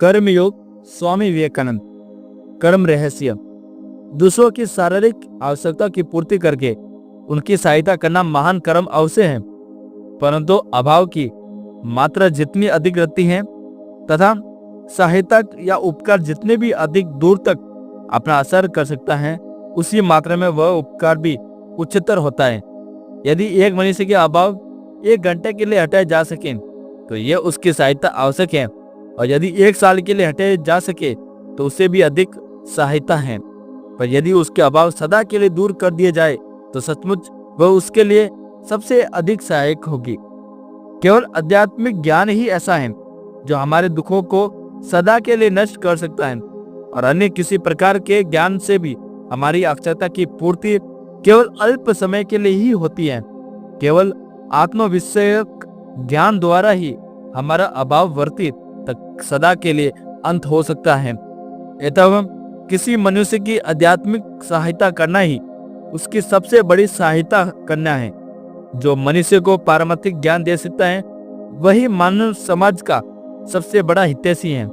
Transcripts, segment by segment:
कर्मयोग, स्वामी विवेकानंद। कर्म रहस्य। दूसरों की शारीरिक आवश्यकता की पूर्ति करके उनकी सहायता करना महान कर्म अवश्य है, परंतु अभाव की मात्रा जितनी अधिक रहती है तथा सहायता या उपकार जितने भी अधिक दूर तक अपना असर कर सकता है, उसी मात्रा में वह उपकार भी उच्चतर होता है। यदि एक मनुष्य के अभाव 1 घंटे के लिए हटाए जा सके तो यह उसकी सहायता आवश्यक है, और यदि 1 साल के लिए हटाए जा सके तो उससे भी अधिक सहायता है। पर यदि उसके अभाव सदा के लिए दूर कर दिए जाए तो सचमुच वह उसके लिए सबसे अधिक सहायक होगी। केवल आध्यात्मिक ज्ञान ही ऐसा है जो हमारे दुखों को सदा के लिए नष्ट कर सकता है, और अन्य किसी प्रकार के ज्ञान से भी हमारी आवश्यकता की पूर्ति केवल अल्प समय के लिए ही होती है। केवल आत्म विषयक ज्ञान द्वारा ही हमारा अभाव वर्तित तक सदा के लिए अंत हो सकता है। अतः किसी मनुष्य की आध्यात्मिक सहायता करना ही उसकी सबसे बड़ी सहायता करना है। जो मनुष्य को पारमार्थिक ज्ञान दे सकता है वही मानव समाज का सबसे बड़ा हितैषी है।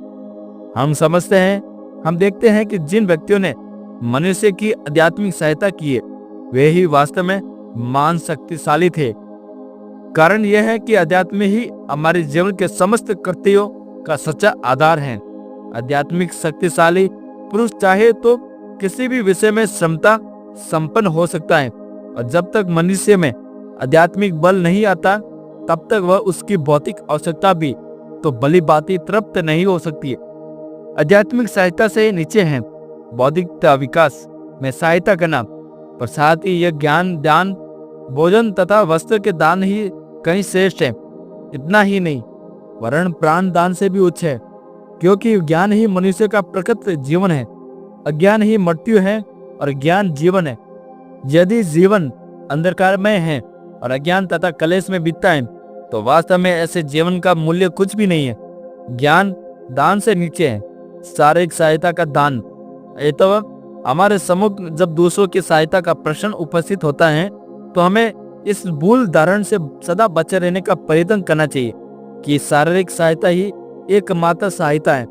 हम देखते हैं कि जिन व्यक्तियों ने मनुष्य की आध्यात्मिक सहायता की है वे ही वास्तव में महान शक्तिशाली थे। कारण यह है कि अध्यात्म ही हमारे जीवन के समस्त कर्तव्यों का सच्चा आधार है। आध्यात्मिक शक्तिशाली पुरुष चाहे तो किसी भी विषय में क्षमता संपन्न हो सकता है, और जब तक मनुष्य में आध्यात्मिक बल नहीं आता तब तक वह उसकी भौतिक आवश्यकता भी तो भली भांति तृप्त नहीं हो सकती है। आध्यात्मिक सहायता से नीचे है बौद्धिकता विकास में सहायता करना, पर साथ ही यह ज्ञान दान, भोजन तथा वस्त्र के दान ही कहीं श्रेष्ठ है। इतना ही नहीं, वरण प्राण दान से भी उच्च है, क्योंकि ज्ञान ही मनुष्य का प्रकृत जीवन है। अज्ञान ही मृत्यु है और ज्ञान जीवन है। यदि जीवन अंधकारमय है और अज्ञान तथा कलेश में बीतता है तो वास्तव में ऐसे जीवन का मूल्य कुछ भी नहीं है। ज्ञान दान से नीचे है शारीरिक सहायता का दान। तो हमारे सम्मुख जब दूसरों की सहायता का प्रश्न उपस्थित होता है तो हमें इस भूल धारण से सदा बचे रहने का प्रयत्न करना चाहिए कि शारीरिक सहायता ही एकमात्र सहायता है।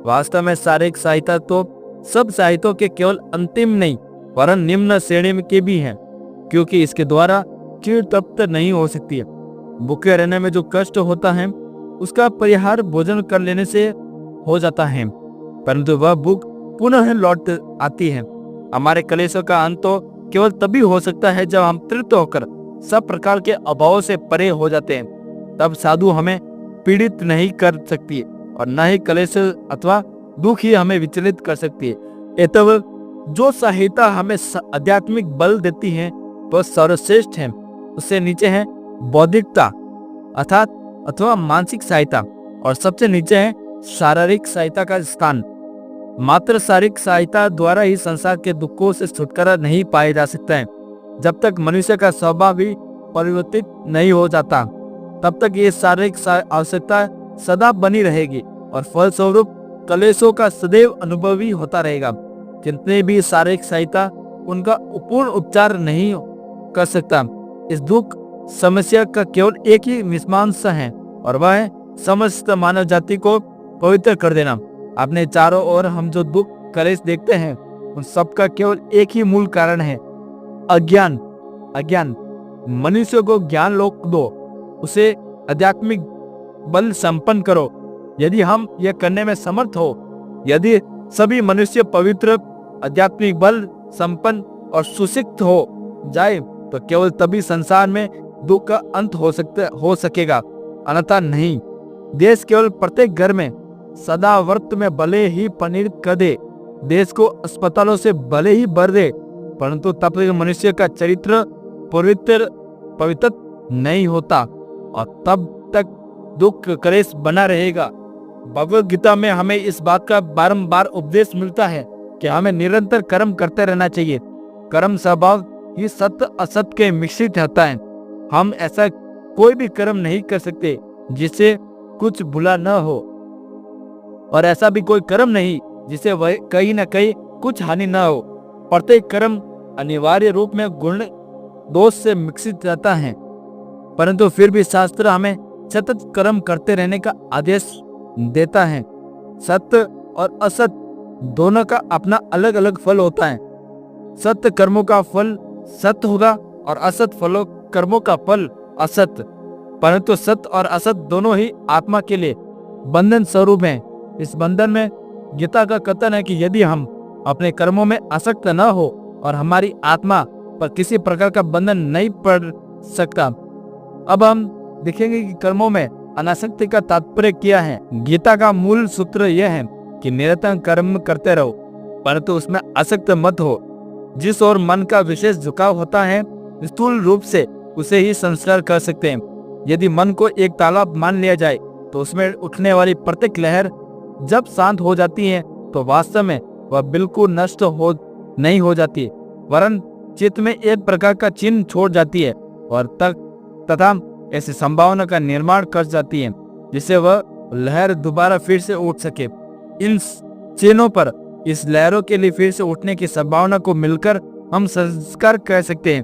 वास्तव में शारीरिक सहायता तो सब सहायताओं के केवल अंतिम नहीं वरन निम्न श्रेणी के भी हैं, क्योंकि इसके द्वारा चीड़ तृप्त नहीं हो सकती है। भूखे रहने में जो कष्ट होता है उसका परिहार भोजन कर लेने से हो जाता है, परंतु वह भूख पुनः लौट आती है। हमारे कलेशों का अंत तो केवल तभी हो सकता है जब हम तृप्त होकर सब प्रकार के अभावों से परे हो जाते हैं। तब साधु हमें पीड़ित नहीं कर सकती और न ही कलेश अथवा दुख ही हमें विचलित कर सकती है। तब जो सहायता हमें आध्यात्मिक बल देती है वह सर्वश्रेष्ठ है। उससे नीचे है बौद्धिकता अर्थात अथवा मानसिक सहायता, और सबसे नीचे है शारीरिक सहायता का स्थान। मात्र शारीरिक सहायता द्वारा ही संसार के दुखों से छुटकारा नहीं पाया जा सकता है। जब तक मनुष्य का स्वभाव भी परिवर्तित नहीं हो जाता तब तक ये शारीरिक आवश्यकता सदा बनी रहेगी और फलस्वरूप कलेशों का सदैव अनुभव ही होता रहेगा। जितने भी शारीरिक सहायता उनका पूर्ण उपचार नहीं कर सकता। इस दुख समस्या का केवल एक ही मीमांसा है और वह है समस्त मानव जाति को पवित्र कर देना। अपने चारों ओर हम जो दुख कलेश देखते हैं उन सबका केवल एक ही मूल कारण है अज्ञान। अज्ञान। मनुष्य को ज्ञान लोक दो, उसे आध्यात्मिक बल संपन्न करो। यदि हम यह करने में समर्थ हो, यदि सभी मनुष्य पवित्र आध्यात्मिक बल संपन्न और सुशिक्षित हो जाए तो केवल तभी संसार में दुख का अंत हो सकेगा, अन्यथा नहीं। देश केवल प्रत्येक घर में सदावर्त में भले ही पनीर कर दे, देश को अस्पतालों से भले ही भर दे, परंतु तब तक मनुष्य का चरित्र पवित्र नहीं होता और तब तक दुख कलेश बना रहेगा। भगवद गीता में हमें इस बात का बारंबार उपदेश मिलता है कि हमें निरंतर कर्म करते रहना चाहिए। कर्म स्वभाव ही सत्य असत्य के मिश्रित होता है। हम ऐसा कोई भी कर्म नहीं कर सकते जिससे कुछ बुरा न हो, और ऐसा भी कोई कर्म नहीं जिसे वह कहीं न कहीं कुछ हानि न हो। प्रत्येक कर्म अनिवार्य रूप में गुण दोष से मिश्रित रहता है, परंतु फिर भी शास्त्र हमें सतत कर्म करते रहने का आदेश देता है। सत्य और असत्य दोनों का अपना अलग अलग फल होता है। सत्य कर्मों का फल सत्य होगा और असत फलों कर्मों का फल असत्य। परंतु सत्य और असत्य दोनों ही आत्मा के लिए बंधन स्वरूप हैं। इस बंधन में गीता का कथन है कि यदि हम अपने कर्मों में आसक्त न हो और हमारी आत्मा पर किसी प्रकार का बंधन नहीं पड़ सकता। अब हम देखेंगे कि कर्मों में अनासक्ति का तात्पर्य क्या है। गीता का मूल सूत्र यह है कि निरंतर कर्म करते रहो, परंतु उसमें आसक्त मत हो। जिस ओर मन का विशेष झुकाव होता है, स्थूल रूप से उसे ही संस्कार कर सकते हैं। यदि मन को एक तालाब मान लिया जाए तो उसमें उठने वाली प्रत्येक लहर जब शांत हो जाती है तो वास्तव में वह बिल्कुल नष्ट हो नहीं हो जाती, वरन चित्त में एक प्रकार का चिन्ह छोड़ जाती है और तथा ऐसी संभावना का निर्माण कर जाती है जिससे वह लहर दोबारा फिर से उठ सके। इन चिन्हों पर इस लहरों के लिए फिर से उठने की संभावना को मिलकर हम संस्कार कह सकते हैं।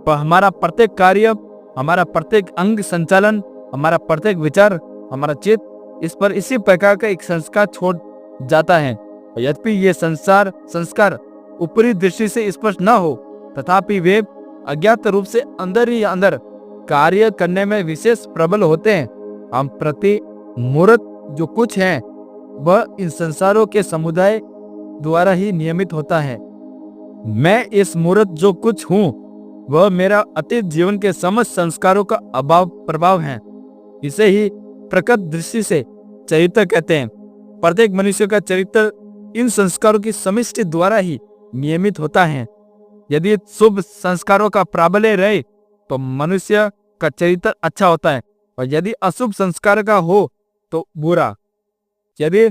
पर हमारा प्रत्येक कार्य, हमारा प्रत्येक अंग संचालन, हमारा प्रत्येक विचार, हमारा चित्त इस पर इसी प्रकार का एक संस्कार छोड़ जाता है। यद्यपि ये संस्कार ऊपरी दृष्टि से स्पष्ट न हो, तथापि वे अज्ञात रूप से अंदर ही अंदर कार्य करने में विशेष प्रबल होते हैं। हम प्रति मुहूर्त जो कुछ है वह इन संसारों के समुदाय द्वारा ही नियमित होता है। मैं इस मुहूर्त जो कुछ हूँ वह मेरा अतीत जीवन के समस्त संस्कारों का प्रभाव है। इसे ही प्रकट दृष्टि से चरित्र कहते हैं। प्रत्येक मनुष्य का चरित्र इन संस्कारों की समिष्टि द्वारा ही नियमित होता है। यदि शुभ संस्कारों का प्राबल्य रहे तो मनुष्य का चरित्र अच्छा होता है, और यदि अशुभ संस्कार का हो तो बुरा। यदि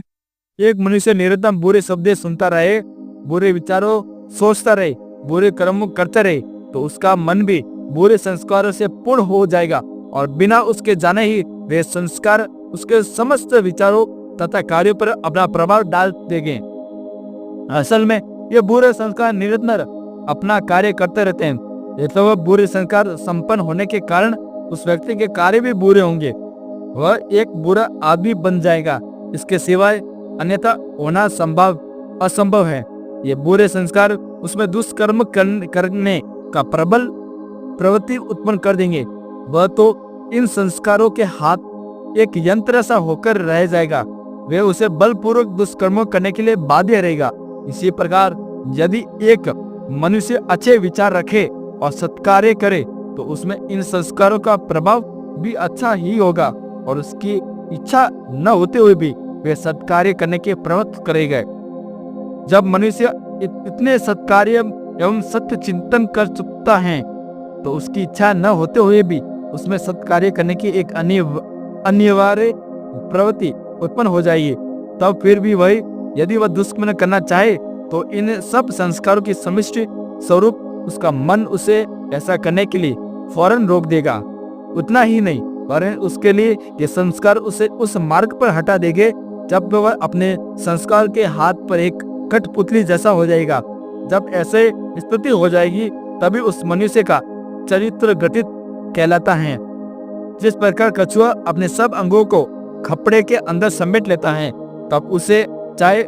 एक मनुष्य निरंतर बुरे शब्द सुनता रहे, बुरे विचारों सोचता रहे, बुरे कर्म करता रहे, तो उसका मन भी बुरे संस्कारों से पूर्ण हो जाएगा और बिना उसके जाने ही वे संस्कार उसके समस्त विचारों तथा कार्यों पर अपना प्रभाव डाल देंगे। असल में ये बुरे संस्कार निरंतर अपना कार्य करते रहते हैं। ये तो वह बुरे संस्कार संपन्न होने के कारण उस व्यक्ति के कार्य भी बुरे होंगे, वह एक बुरा आदमी बन जाएगा। इसके सिवाय अन्यथा होना असंभव है। ये बुरे संस्कार उसमें दुष्कर्म करने का प्रबल प्रवृत्ति उत्पन्न कर देंगे। वह तो इन संस्कारों के हाथ एक यंत्र सा होकर रह जाएगा, वे उसे बलपूर्वक दुष्कर्मों करने के लिए बाध्य रहेगा। इसी प्रकार यदि एक मनुष्य अच्छे विचार रखे और सत्कार्य करे तो उसमें इन संस्कारों का प्रभाव भी अच्छा ही होगा, और उसकी इच्छा न होते हुए भी वे सत्कार्य करने के प्रवृत्त करेगा। जब मनुष्य इतने सत्कार्य एवं सत्य चिंतन कर चुकता है तो उसकी इच्छा न होते हुए भी उसमें सत्कार्य करने की एक अनिवार्य प्रवृत्ति उत्पन्न हो जाएगी। तब फिर भी वही यदि वह दुष्कर्म करना चाहे तो इन सब संस्कारों की समिष्टि स्वरूप उसका मन उसे ऐसा करने के लिए फौरन रोक देगा। उतना ही नहीं, वरन उसके लिए ये संस्कार उसे उस मार्ग पर हटा देंगे जब वह अपने संस्कार के हाथ पर एक कठपुतली जैसा हो जाएगा। जब ऐसे स्थिति हो जाएगी तभी उस मनुष्य का चरित्र गठित कहलाता है। जिस प्रकार कछुआ अपने सब अंगों को खपड़े के अंदर समेट लेता है, तब उसे चाहे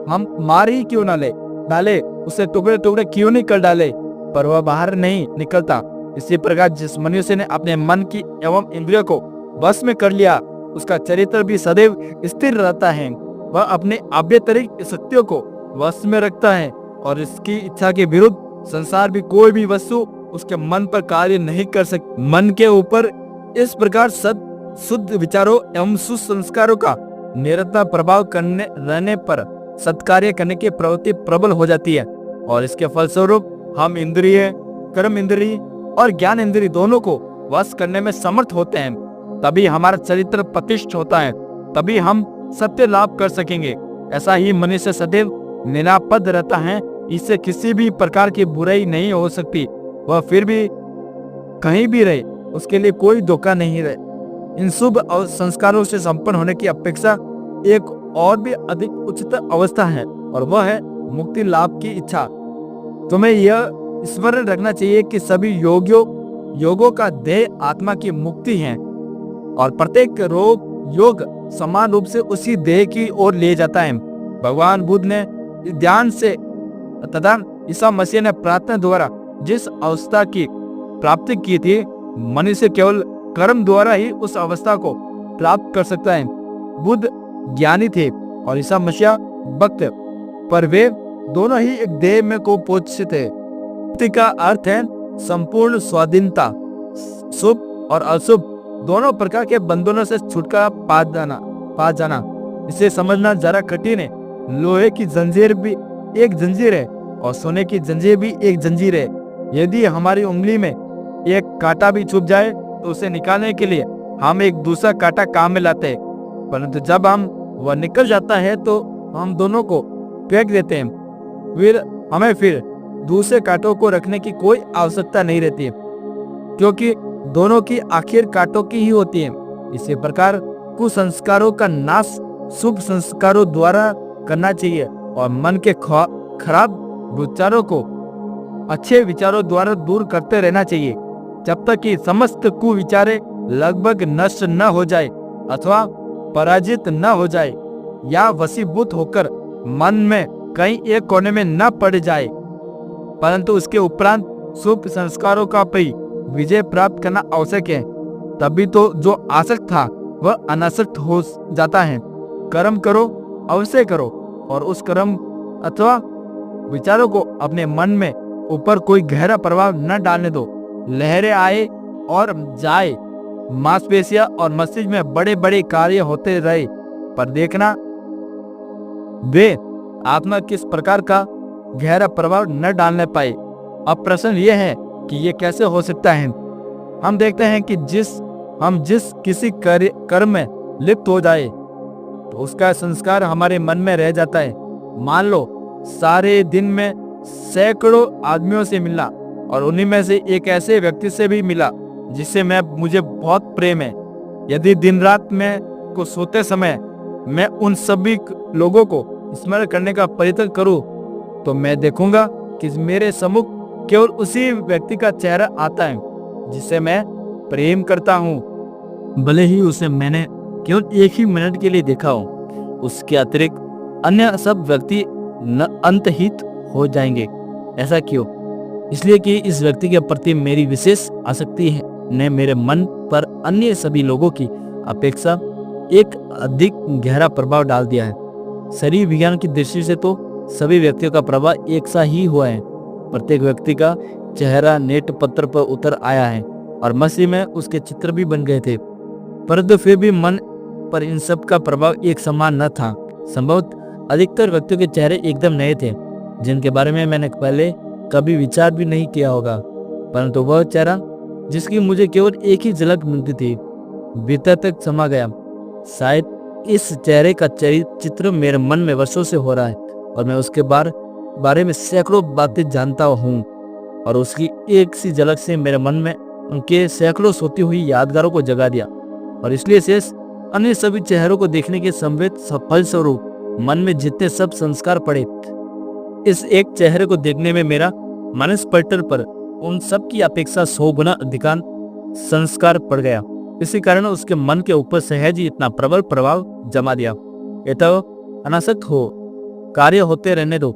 हम मार ही क्यों ना डाले, उसे टुकड़े टुकड़े क्यों नहीं कर डाले, पर वह बाहर नहीं निकलता। इसी प्रकार जिस मनुष्य ने अपने मन की एवं इंद्रियों को वश में कर लिया, उसका चरित्र भी सदैव स्थिर रहता है। वह अपने आभ्यंतरिक शक्तियों को वश में रखता है और इसकी इच्छा के विरुद्ध संसार भी कोई भी वस्तु उसके मन पर कार्य नहीं कर सकती। मन के ऊपर इस प्रकार शुद्ध विचारों एवं सुसंस्कारों का निरंतर प्रभाव रहने पर सत्कार्य करने की प्रवृत्ति प्रबल हो जाती है, और इसके फलस्वरूप हम इंद्रिय, कर्म इंद्रिय और ज्ञान इंद्रिय दोनों को वश करने में समर्थ होते हैं। तभी हमारा चरित्र प्रतिष्ठित होता है, तभी हम सत्य लाभ कर सकेंगे। ऐसा ही मनुष्य सदैव निरापद रहता है, इससे किसी भी प्रकार की बुराई नहीं हो सकती। वह फिर भी कहीं भी रहे, उसके लिए कोई धोखा नहीं रहे। इन शुभ संस्कारों से संपन्न होने की अपेक्षा एक और भी अधिक उच्च अवस्था है, और वह है मुक्ति लाभ की इच्छा। तुम्हें यह स्मरण रखना चाहिए कि सभी योगों का ध्येय आत्मा की मुक्ति है, और प्रत्येक योग समान रूप से उसी देह की ओर ले जाता है। भगवान बुद्ध ने ध्यान से तथा ईसा मसीह ने प्रार्थना द्वारा जिस अवस्था की प्राप्ति की थी, मनुष्य केवल कर्म द्वारा ही उस अवस्था को प्राप्त कर सकता है। बुद्ध ज्ञानी थे और ईसा मसीह भक्त, पर वे दोनों ही एक देह में को पोषित है। मुक्ति का अर्थ है संपूर्ण स्वाधीनता, शुभ और अशुभ दोनों प्रकार के बंधनों से छुटकारा पा जाना। इसे समझना जरा कठिन है। लोहे की जंजीर भी एक जंजीर है और सोने की जंजीर भी एक जंजीर है। यदि हमारी उंगली में एक कांटा भी चुभ जाए तो उसे निकालने के लिए हम एक दूसरा कांटा काम में लाते हैं, परंतु जब वह निकल जाता है तो हम दोनों को फेंक देते हैं। हमें फिर दूसरे कांटों को रखने की कोई आवश्यकता नहीं रहती है, क्योंकि दोनों की आखिर कांटों की ही होती है। इसी प्रकार कुसंस्कारों का नाश शुभ संस्कारों द्वारा करना चाहिए और मन के खराब विचारों को अच्छे विचारों द्वारा दूर करते रहना चाहिए, जब तक कि समस्त कुविचारे लगभग नष्ट न हो जाए अथवा पराजित न हो जाए या वशीभूत होकर मन में कहीं एक कोने में न पड़ जाए। परंतु उसके उपरांत शुभ संस्कारों का भी विजय प्राप्त करना आवश्यक है। तभी तो जो आसक्त था वह अनासक्त हो जाता है। कर्म करो, अवश्य करो, और उस कर्म अथवा विचारों को अपने मन में ऊपर कोई गहरा प्रभाव न डालने दो। लहरें आए और जाए, मांसपेशियां और मस्तिष्क में बड़े बड़े कार्य होते रहे, पर देखना वे आत्मा किस प्रकार का गहरा प्रभाव न डालने पाए। अब प्रश्न यह है कि ये कैसे हो सकता है। हम देखते हैं कि हम जिस किसी कर्म में लिप्त हो जाए तो उसका संस्कार हमारे मन में रह जाता है। मान लो सारे दिन में सैकड़ों आदमियों से मिला और उन्हीं में से एक ऐसे व्यक्ति से भी मिला जिससे मुझे बहुत प्रेम है। यदि दिन रात में को सोते समय मैं उन सभी लोगों को स्मरण करने का प्रयत्न करूं, तो मैं देखूंगा कि मेरे सम्मुख केवल उसी व्यक्ति का चेहरा आता है जिसे मैं प्रेम करता हूं, भले ही उसे मैंने केवल एक ही मिनट के लिए देखा हो। उसके अतिरिक्त अन्य सब व्यक्ति अंतहित हो जाएंगे। ऐसा क्यों? इसलिए कि इस व्यक्ति के प्रति मेरी विशेष आसक्ति ने मेरे मन पर अन्य सभी लोगों की अपेक्षा एक अधिक गहरा प्रभाव डाल दिया है। शरीर विज्ञान की दृष्टि से तो सभी व्यक्तियों का प्रभाव एक सा ही हुआ है। प्रत्येक व्यक्ति का चेहरा नेट पत्र पर उतर आया है और मसीह में उसके चित्र भी बन गए थे, परंतु फिर भी मन पर इन सब का प्रभाव एक समान न था। संभवतः अधिकतर व्यक्तियों के चेहरे एकदम नए थे, जिनके बारे में मैंने पहले कभी विचार भी नहीं किया होगा, परंतु वह चेहरा जिसकी मुझे केवल एक ही झलक मिलती थी भीतर तक समा गया। शायद इस चेहरे का चित्र मेरे मन में वर्षों से हो रहा है और मैं उसके बारे में सैकड़ों बातें जानता हूँ, और उसकी एक सी झलक से मेरे मन में उनके सैकड़ों सोती हुई यादगारों को जगा दिया। और इसलिए शेष अन्य सभी चेहरों को देखने के संवेद फल स्वरूप मन में जितने सब संस्कार पड़े, इस एक चेहरे को देखने में मेरा मनस्पटल पर उन सब की अपेक्षा 100 गुना अधिकांश संस्कार पड़ गया। इसी कारण उसके मन के ऊपर सहज ही इतना प्रबल प्रभाव जमा दिया। ये तो अनासक्त हो, कार्य होते रहने दो।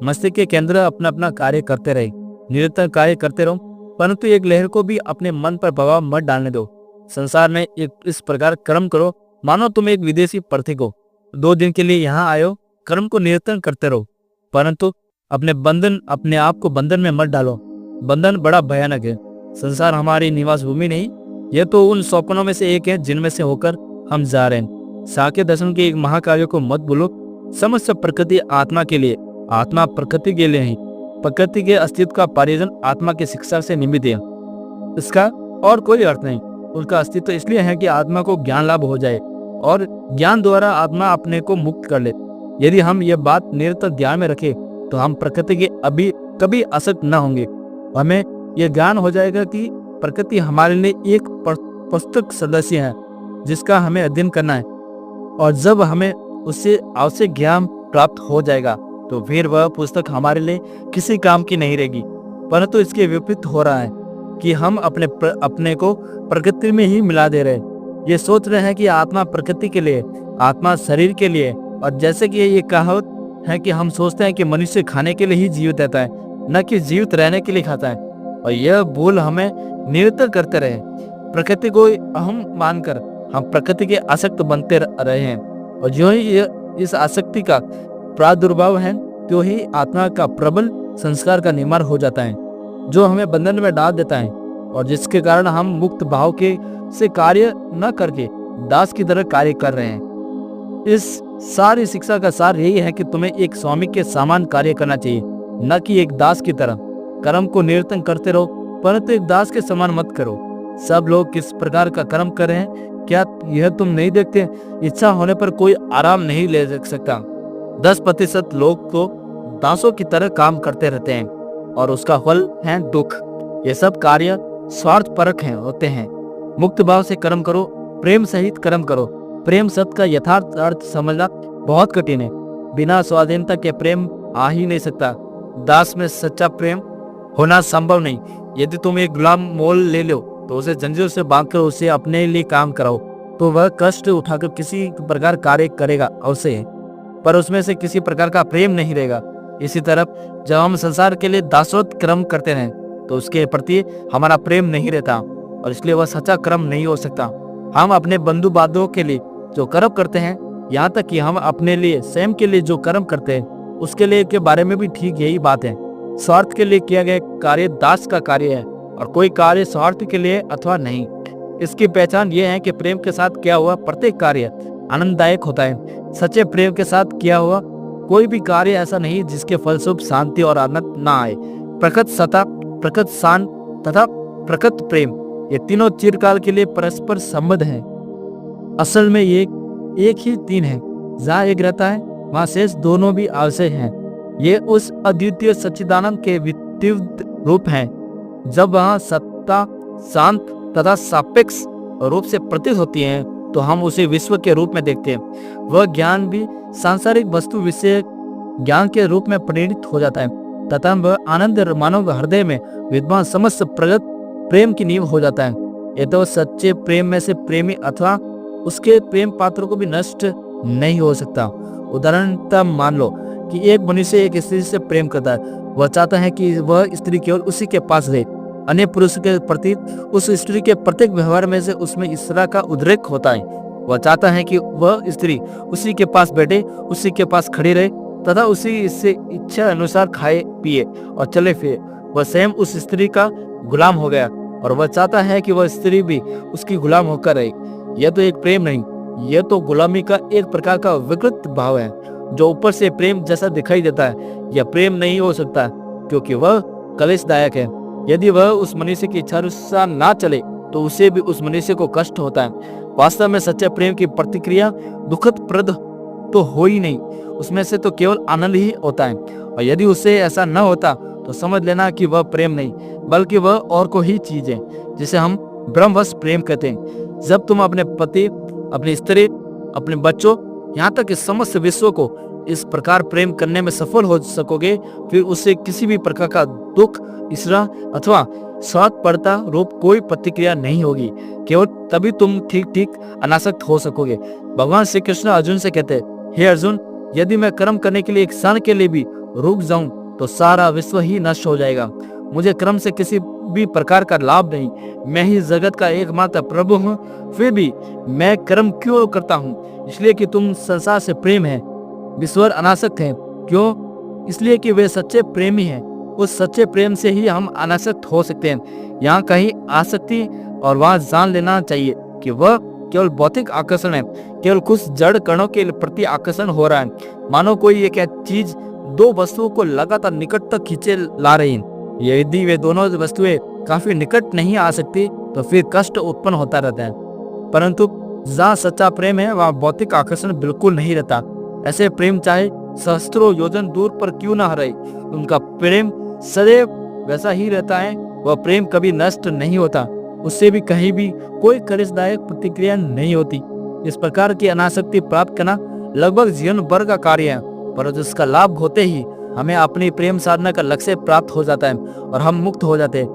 मस्तिष्क के केंद्र अपना अपना कार्य करते रहे, निरंतर कार्य करते रहो, परंतु एक लहर को भी अपने मन पर प्रभाव मत डालने दो। संसार में इस प्रकार कर्म करो मानो तुम एक विदेशी पथिक हो। 2 दिन के लिए यहाँ आयो, कर्म को निरंतर करते रहो, परंतु अपने आप को बंधन में मत डालो। बंधन बड़ा भयानक है। संसार हमारी निवास भूमि नहीं, यह तो उन स्वप्नों में से एक है जिनमें से होकर हम जा रहे हैं। सांख्य दर्शन के एक महाकाव्य को मत भूलो। समस्त प्रकृति आत्मा के लिए, आत्मा प्रकृति के लिए नहीं। प्रकृति के अस्तित्व का पारिजन आत्मा की शिक्षा से निमित्त है, इसका और कोई अर्थ नहीं। उनका अस्तित्व इसलिए है कि आत्मा को ज्ञान लाभ हो जाए और ज्ञान द्वारा आत्मा अपने को मुक्त कर ले। यदि हम ये बात निरंतर ध्यान में रखें तो हम प्रकृति के अभी कभी आसक्त न होंगे। हमें यह ज्ञान हो जाएगा कि प्रकृति हमारे लिए एक पुस्तक सदस्य है जिसका हमें अध्ययन करना है, और जब हमें उससे आवश्यक ज्ञान प्राप्त हो जाएगा तो फिर वह पुस्तक हमारे लिए किसी काम की नहीं रहेगी। परंतु इसके विपरीत हो रहा है कि हम अपने को प्रकृति में ही मिला दे रहे हैं। ये सोच रहे हैं कि आत्मा प्रकृति के लिए, आत्मा शरीर के लिए, और जैसे कि ये कहावत है कि हम सोचते हैं कि मनुष्य खाने के लिए ही जीवित रहता है, न कि जीवित रहने के लिए खाता है। और यह भूल हमें निरंतर करते रहे। प्रकृति को अहम मानकर हम प्रकृति के आसक्त बनते रहे हैं, और जो ही इस आसक्ति का प्रादुर्भाव है, तो ही आत्मा का प्रबल संस्कार का निर्माण हो जाता है, जो हमें बंधन में डाल देता है, और जिसके कारण हम मुक्त भाव के से कार्य न करके दास की तरह कार्य कर रहे हैं। इस सारी शिक्षा का सार यही है कि तुम्हें एक स्वामी के समान कार्य करना चाहिए, न कि एक दास की तरह। कर्म को निरंतर करते रहो, परंतु एक दास के समान मत करो। सब लोग किस प्रकार का कर्म कर रहे हैं, क्या यह तुम नहीं देखते? इच्छा होने पर कोई आराम नहीं ले सकता। 10% लोग तो दासों की तरह काम करते रहते हैं, और उसका फल है दुख। ये सब कार्य स्वार्थ परक होते हैं। मुक्त भाव से कर्म करो, प्रेम सहित कर्म करो। प्रेम शब्द का यथार्थ अर्थ समझना बहुत कठिन है। बिना स्वाधीनता के प्रेम आ ही नहीं सकता। दास में सच्चा प्रेम होना संभव नहीं। यदि तुम एक गुलाम मोल ले लो, तो उसे जंजीर से बांधकर उसे अपने लिए काम कराओ, तो वह कष्ट उठाकर किसी प्रकार कार्य करेगा अवश्य, पर उसमें से किसी प्रकार का प्रेम नहीं रहेगा। इसी तरह जब हम संसार के लिए दासत्व कर्म करते हैं, तो उसके प्रति हमारा प्रेम नहीं रहता, और इसलिए वह सच्चा कर्म नहीं हो सकता। हम अपने बंधु बांधवों के लिए जो कर्म करते हैं, यहाँ तक कि हम अपने लिए स्वयं के लिए जो कर्म करते हैं, उसके लिए के बारे में भी ठीक यही बात है। स्वार्थ के लिए किया गया कार्य दास का कार्य है, और कोई कार्य स्वार्थ के लिए अथवा नहीं। इसकी पहचान यह है कि प्रेम के साथ किया हुआ प्रत्येक कार्य आनंददायक होता है। सच्चे प्रेम के साथ किया हुआ कोई भी कार्य ऐसा नहीं जिसके फलस्वरूप शांति और आनंद ना आए। प्रकृत सत्ता, प्रकृत शांत तथा प्रकृत प्रेम, ये तीनों चिरकाल के लिए परस्पर संबद्ध हैं। असल में ये एक ही तीन है। जहाँ एक रहता है, वहाँ शेष दोनों भी आवश्यक हैं। ये उस अद्वितीय सच्चिदानंद के विद्युत रूप हैं। जब वहाँ सत्ता शांत तथा सापेक्ष रूप से प्रतीत होती है, तो हम उसे विश्व के रूप में देखते हैं। वह ज्ञान भी सांसारिक वस्तु विषय ज्ञान के रूप में परिणित हो जाता है, तथा वह आनंद मानव हृदय में विद्वान समस्त प्रगत प्रेम की नींव हो जाता है। ये तो सच्चे प्रेम में से प्रेमी अथवा उसके प्रेम पात्र को भी नष्ट नहीं हो सकता। उदाहरणतः मान लो कि एक मनुष्य एक स्त्री से प्रेम करता है। वह चाहता है कि वह स्त्री केवल उसी के पास रहे। अन्य पुरुष के प्रति उस स्त्री के प्रत्येक व्यवहार में से उसमें ईर्ष्या का उद्रेक होता है। वह चाहता है कि वह स्त्री उसी के पास बैठे, उसी के पास खड़ी रहे, तथा उसी से इच्छा अनुसार खाए पिए और चले फिरे। वह स्वयं उस स्त्री का गुलाम हो गया, और वह चाहता है कि वह स्त्री भी उसकी गुलाम होकर रहे। यह तो एक प्रेम नहीं, यह तो गुलामी का एक प्रकार का विकृत भाव है, जो ऊपर से प्रेम जैसा दिखाई देता है। यह प्रेम नहीं हो सकता, क्योंकि वह कलेशदायक है। यदि वह उस मनुष्य की इच्छा अनुसार ना चले, तो उसे भी उस मनुष्य को कष्ट होता है। वास्तव में सच्चे प्रेम की प्रतिक्रिया दुखद प्रद तो हो ही नहीं, उसमें से तो केवल आनंद ही होता है। और यदि उससे ऐसा न होता, तो समझ लेना कि वह प्रेम नहीं, बल्कि वह और कोई ही चीज है, जिसे हम ब्रह्मवश प्रेम कहते हैं। जब तुम अपने पति, अपनी स्त्री, अपने बच्चों, यहाँ तक इस समस्त विश्व को इस प्रकार प्रेम करने में सफल हो सकोगे, फिर उससे किसी भी प्रकार का दुख, ईर्ष्या अथवा स्वार्थपरता रूप कोई प्रतिक्रिया नहीं होगी। केवल तभी तुम ठीक अनासक्त हो सकोगे। भगवान श्री कृष्ण अर्जुन से कहते हैं, हे अर्जुन, यदि मैं कर्म करने के लिए एक क्षण के लिए भी रुक जाऊं, तो सारा विश्व ही नष्ट हो जाएगा। मुझे कर्म से किसी भी प्रकार का लाभ नहीं। मैं ही जगत का एकमात्र प्रभु हूँ, फिर भी मैं कर्म क्यों करता हूँ? इसलिए कि तुम संसार से प्रेम है, विश्वर अनासक्त है। क्यों? इसलिए कि वे सच्चे प्रेमी हैं। उस सच्चे प्रेम से ही हम अनासक्त हो सकते हैं। यहाँ कहीं आसक्ति और वहाँ जान लेना चाहिए कि वह केवल भौतिक आकर्षण है, केवल कुछ जड़ कणों के प्रति आकर्षण हो रहा है। मानो कोई एक चीज दो वस्तुओं को लगातार निकट तक खींचे ला रही है। यदि वे दोनों वस्तुएं काफी निकट नहीं आ सकती, तो फिर कष्ट उत्पन्न होता रहता है। परंतु जहाँ सच्चा प्रेम है, वहाँ भौतिक आकर्षण बिल्कुल नहीं रहता। ऐसे प्रेम चाहे सहस्त्रों योजन दूर पर क्यों न रहे, उनका प्रेम सदैव वैसा ही रहता है। वह प्रेम कभी नष्ट नहीं होता, उससे भी कहीं भी कोई कलेशदायक प्रतिक्रिया नहीं होती। इस प्रकार की अनासक्ति प्राप्त करना लगभग जीवन भर का कार्य है, परंतु इसका लाभ होते ही हमें अपनी प्रेम साधना का लक्ष्य प्राप्त हो जाता है और हम मुक्त हो जाते हैं।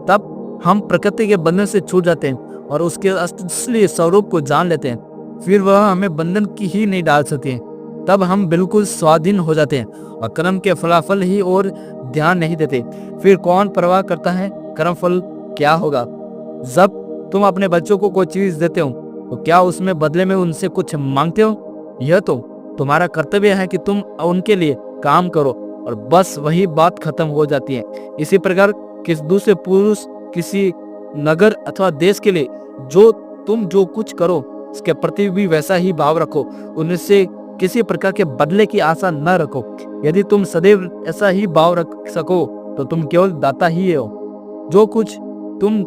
तब हम प्रकृति के बंधन से छूट जाते हैं और उसके असली स्वरूप को जान लेते हैं, फिर वह हमें बंधन की ही नहीं डाल सकते। तब हम बिल्कुल स्वाधीन हो जाते हैं और कर्म के फलाफल ही और ध्यान नहीं देते। फिर कौन परवाह करता है कर्म फल क्या होगा। जब तुम अपने बच्चों को कोई चीज देते हो तो क्या उसमें बदले में उनसे कुछ मांगते हो? यह तो तुम्हारा कर्तव्य है कि तुम उनके लिए काम करो और बस वही बात खत्म हो जाती है। इसी प्रकार किस दूसरे पुरुष, किसी नगर अथवा देश के लिए तुम जो कुछ करो उसके प्रति भी वैसा ही भाव रखो। उनसे किसी प्रकार के बदले की आशा न रखो। यदि तुम सदैव ऐसा ही भाव रख सको तो तुम केवल दाता ही हो। जो कुछ तुम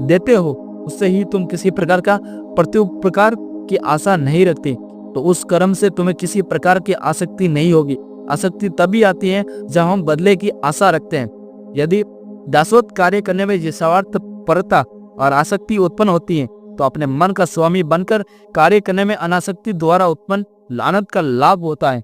देते हो उससे ही तुम किसी प्रकार का प्रत्युपकार की आशा नहीं रखते, तो उस कर्म से तुम्हें किसी प्रकार की आसक्ति नहीं होगी। आसक्ति तभी आती है जब हम बदले की आशा रखते हैं। यदि दासवत कार्य करने में निस्वार्थ परता और आसक्ति उत्पन्न होती है तो अपने मन का स्वामी बनकर कार्य करने में अनासक्ति द्वारा उत्पन्न लानत का लाभ होता है।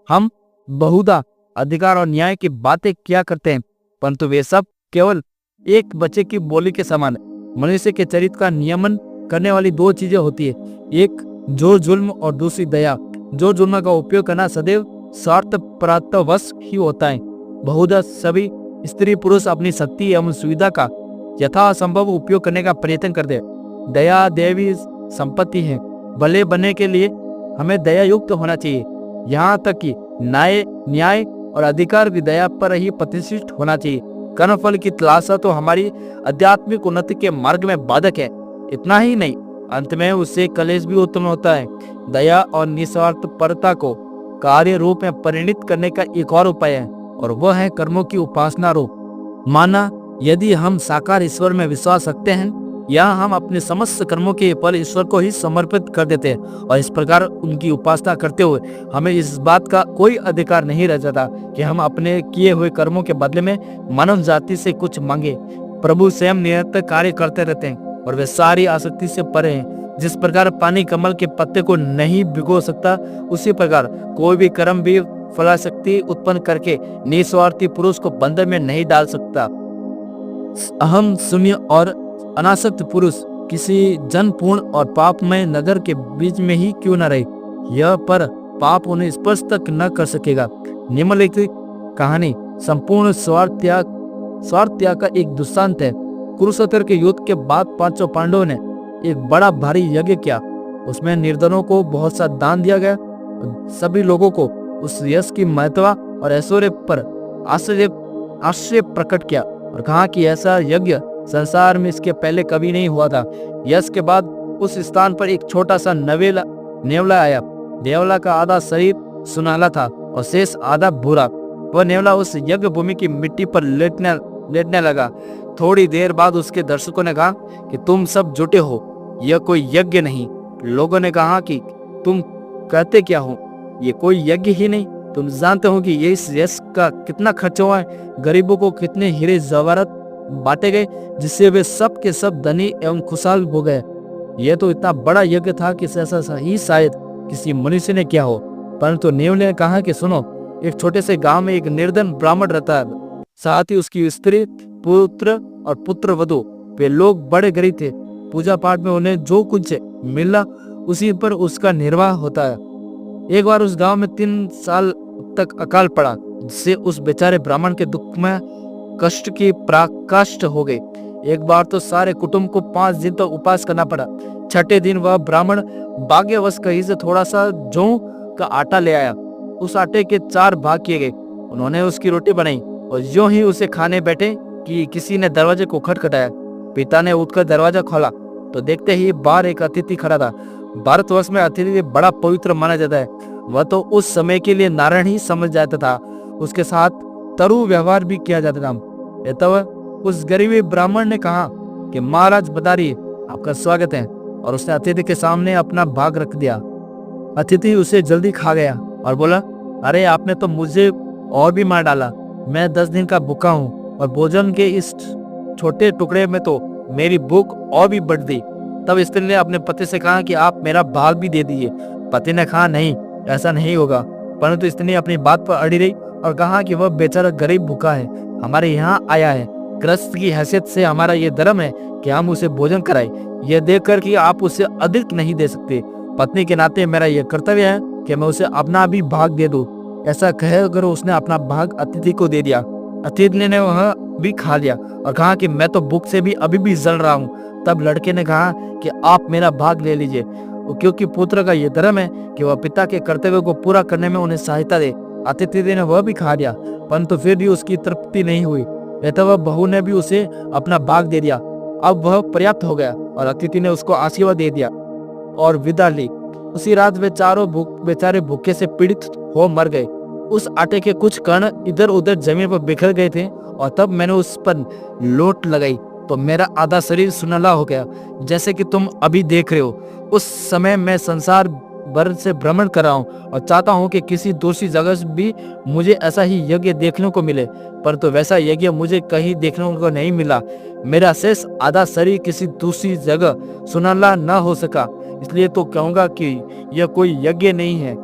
हम बहुधा अधिकार और न्याय की बातें किया करते हैं, परंतु वे सब केवल एक बच्चे की बोली के समान है। मनुष्य के चरित्र का नियमन करने वाली दो चीजें होती है, एक जो जुल्म और दूसरी दया। जो जुल्म का उपयोग करना सदैव स्वार्थ परात्वश ही होता है। बहुधा सभी स्त्री पुरुष अपनी शक्ति एवं सुविधा का यथासंभव उपयोग करने का प्रयत्न करते हैं। दया देवी संपत्ति है। भले बनने के लिए हमें दया युक्त होना चाहिए। यहाँ तक कि न्याय और अधिकार भी दया पर ही प्रतिष्ठित होना चाहिए। कर्मफल की तलाशा तो हमारी आध्यात्मिक उन्नति के मार्ग में बाधक है। इतना ही नहीं, अंत में उससे कलेश भी उत्पन्न होता है। दया और निस्वार्थ परता को कार्य रूप में परिणित करने का एक और उपाय है, और वह है कर्मों की उपासना रूप। माना यदि हम साकार ईश्वर में विश्वास रखते हैं या हम अपने समस्त कर्मों के फल ईश्वर को ही समर्पित कर देते हैं, और इस प्रकार उनकी उपासना करते हुए हमें इस बात का कोई अधिकार नहीं रह जाता कि हम अपने किए हुए कर्मों के बदले में मानव जाति से कुछ मांगे। प्रभु स्वयं निरंतर कार्य करते रहते हैं और वे सारी आसक्ति से परे हैं। जिस प्रकार पानी कमल के पत्ते को नहीं भिगो सकता, उसी प्रकार कोई भी कर्म भी फलाशक्ति उत्पन्न करके निस्वार्थी पुरुष को बंधन में नहीं डाल सकता। अहम शून्य और अनासक्त पुरुष किसी जनपूर्ण और पापमय नगर के बीच में ही क्यों न रहे, यह पर पाप उन्हें स्पर्श तक न कर सकेगा। निम्नलिखित कहानी संपूर्ण स्वार्थ त्याग का एक दृष्टांत है। कुरुक्षेत्र के युद्ध के बाद पांचों पांडवों ने एक बड़ा भारी यज्ञ किया। उसमें निर्धनों को बहुत सा दान दिया गया। सभी लोगों को उस यश की महत्व और ऐश्वर्य पर आश्चर्य प्रकट किया और कहा कि ऐसा यज्ञ संसार में इसके पहले कभी नहीं हुआ था। यश के बाद उस स्थान पर एक छोटा सा नेवला आया। नेवला का आधा शरीर सुनहला था और शेष आधा भूरा। वह नेवला उस यज्ञ भूमि की मिट्टी पर लेटने लगा। थोड़ी देर बाद उसके दर्शकों ने कहा कि तुम सब जुटे हो, यह कोई यज्ञ नहीं। लोगों ने कहा कि तुम कहते क्या हो, ये कोई यज्ञ ही नहीं। तुम जानते हो कि ये इस यश का कितना खर्च हुआ है, गरीबों को कितने हीरे जवाहरात बांटे गए, जिससे वे सब के सब धनी एवं खुशहाल हो गए। यह तो इतना बड़ा यज्ञ था कि ऐसा ही शायद किसी मनुष्य ने किया हो। परंतु नेवले ने कहा कि सुनो, एक छोटे से गांव में एक निर्धन ब्राह्मण रहता है, साथ ही उसकी स्त्री, पुत्र और पुत्र वधु। वे लोग बड़े गरीब थे। पूजा पाठ में उन्हें जो कुछ मिला उसी पर उसका निर्वाह होता है। एक बार उस गांव में 3 साल तक अकाल पड़ा, जिससे उस बेचारे ब्राह्मण के दुख में कष्ट की पराकाष्ठ हो गई। एक बार तो सारे कुटुंब को 5 दिन तक उपवास करना पड़ा। छठे दिन वह ब्राह्मण भाग्यवश कहीं से थोड़ा सा जौ का आटा ले आया। उस आटे के 4 भाग किए गए। उन्होंने उसकी रोटी बनाई और यूं ही उसे खाने बैठे कि किसी ने दरवाजे को खटखटाया। पिता ने उठकर दरवाजा खोला तो देखते ही बाहर एक अतिथि खड़ा था। भारतवर्ष में अतिथि बड़ा पवित्र माना जाता है। वह तो उस समय के लिए नारायण ही समझ जाता था। उसके साथ तरु व्यवहार भी किया जाता था। तो उस गरीबी ब्राह्मण ने कहा कि महाराज बताइए, आपका स्वागत है, और उसने अतिथि के सामने अपना भाग रख दिया। अतिथि उसे जल्दी खा गया और बोला, अरे आपने तो मुझे और भी मार डाला। मैं 10 दिन का भूखा हूँ और भोजन के इस छोटे टुकड़े में तो मेरी भूख और भी बढ़ गई। तब स्त्री ने अपने पति से कहा कि आप मेरा भाग भी दे दीजिए। पति ने कहा, नहीं, ऐसा नहीं होगा। परंतु स्त्री ने अपनी बात पर अड़ी रही और कहा कि वह बेचारा गरीब भूखा है, हमारे यहाँ आया है। गृहस्थ की हैसियत से हमारा ये धर्म है कि हम उसे भोजन कराएं। यह देखकर कि आप उसे अधिक नहीं दे सकते। पत्नी के नाते मेरा यह कर्तव्य है कि मैं उसे अपना भी भाग दे दूं। ऐसा कहकर उसने अपना भाग अतिथि को दे दिया। अतिथि ने वह भी खा लिया और कहा कि मैं तो भूख से भी अभी भी जल रहा हूँ। तब लड़के ने कहा कि आप मेरा भाग ले लीजिए, क्योंकि पुत्र का यह धर्म है कि वह पिता के कर्तव्य को पूरा करने में उन्हें सहायता दे। अतिथि ने वह भी खा लिया, परंतु फिर भी उसकी तृप्ति नहीं हुई। वह बहू ने भी उसे अपना भाग दे दिया। अब वह पर्याप्त हो गया और अतिथि ने उसको आशीर्वाद दे दिया और विदा ली। उसी रात वे चारों बेचारे भूखे से पीड़ित हो मर गए। उस आटे के कुछ कण इधर उधर जमीन पर बिखर गए थे और तब मैंने उस पर लोट लगाई तो मेरा आधा शरीर सुनहला हो गया, जैसे कि तुम अभी देख रहे हो। उस समय मैं संसार भर से भ्रमण कर रहा हूँ और चाहता हूँ कि किसी दूसरी जगह भी मुझे ऐसा ही यज्ञ देखने को मिले, परंतु वैसा यज्ञ मुझे कहीं देखने को नहीं मिला। मेरा शेष आधा शरीर किसी दूसरी जगह सुनहला न हो सका, इसलिए तो कहूंगा कि यह कोई यज्ञ नहीं है।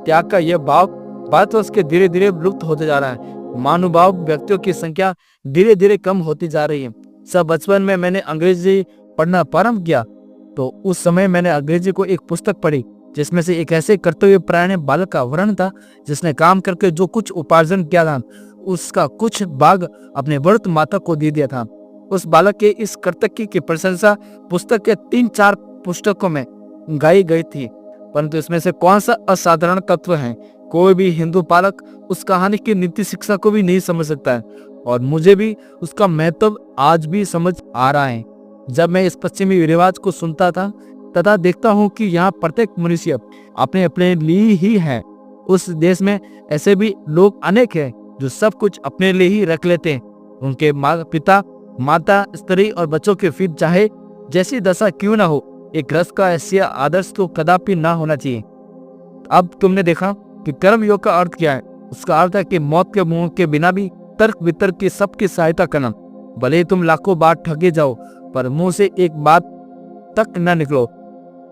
त्याग का यह भाव भारतवर्ष के धीरे धीरे लुप्त होते जा रहा है। महानुभाव व्यक्तियों की संख्या धीरे धीरे कम होती जा रही है। सब बचपन में मैंने अंग्रेजी पढ़ना प्रारंभ किया तो उस समय मैंने अंग्रेजी को एक पुस्तक पढ़ी जिसमें से एक ऐसे कर्तव्य परायण बालक का वर्णन था जिसने काम करके जो कुछ उपार्जन किया था उसका कुछ भाग अपने व्रत माता को दे दिया था। उस बालक के इस कर्तव्य की प्रशंसा पुस्तक के 3-4 पुस्तकों में गाई गई थी, परंतु इसमें से कौन सा असाधारण तत्व है कोई भी हिंदू बालक उस कहानी की नीति शिक्षा को भी नहीं समझ सकता है, और मुझे भी उसका महत्व आज भी समझ आ रहा है। जब मैं इस पश्चिमी रिवाज को सुनता था तथा देखता हूँ कि यहाँ प्रत्येक मनुष्य अपने अपने लिए ही है। उस देश में ऐसे भी लोग अनेक हैं जो सब कुछ अपने लिए ही रख लेते हैं। उनके पिता माता स्त्री और बच्चों के फिर चाहे जैसी दशा क्यों ना हो, एक रस का ऐसा आदर्श तो कदापि ना होना चाहिए। अब तुमने देखा कि कर्म योग का अर्थ क्या है। उसका अर्थ है कि मौत के मुंह के बिना भी तर्क वितर्क की सबकी सहायता करना। भले ही तुम लाखों बार ठगे जाओ पर मुंह से एक बात तक न निकलो।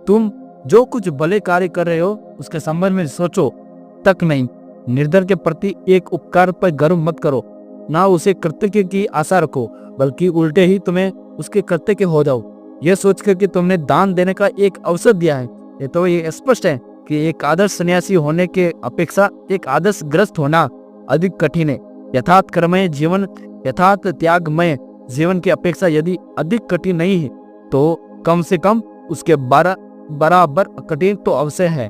तुम जो कुछ भले कार्य कर रहे हो उसके संबंध में सोचो तक नहीं। निर्धन के प्रति एक उपकार पर गर्व मत करो, ना उसे कृतज्ञ की आशा रखो, बल्कि उल्टे ही तुम्हें उसके कृतज्ञ हो जाओ। यह सोचकर कि तुमने दान देने का एक अवसर दिया है, ये तो ये स्पष्ट है कि एक आदर्श सन्यासी होने के अपेक्षा एक आदर्श ग्रस्त होना अधिक कठिन है। यथार्थ कर्ममय जीवन, यथार्थ त्यागमय जीवन की अपेक्षा यदि अधिक कठिन नहीं है तो कम से कम उसके बराबर कठिन तो अवश्य है।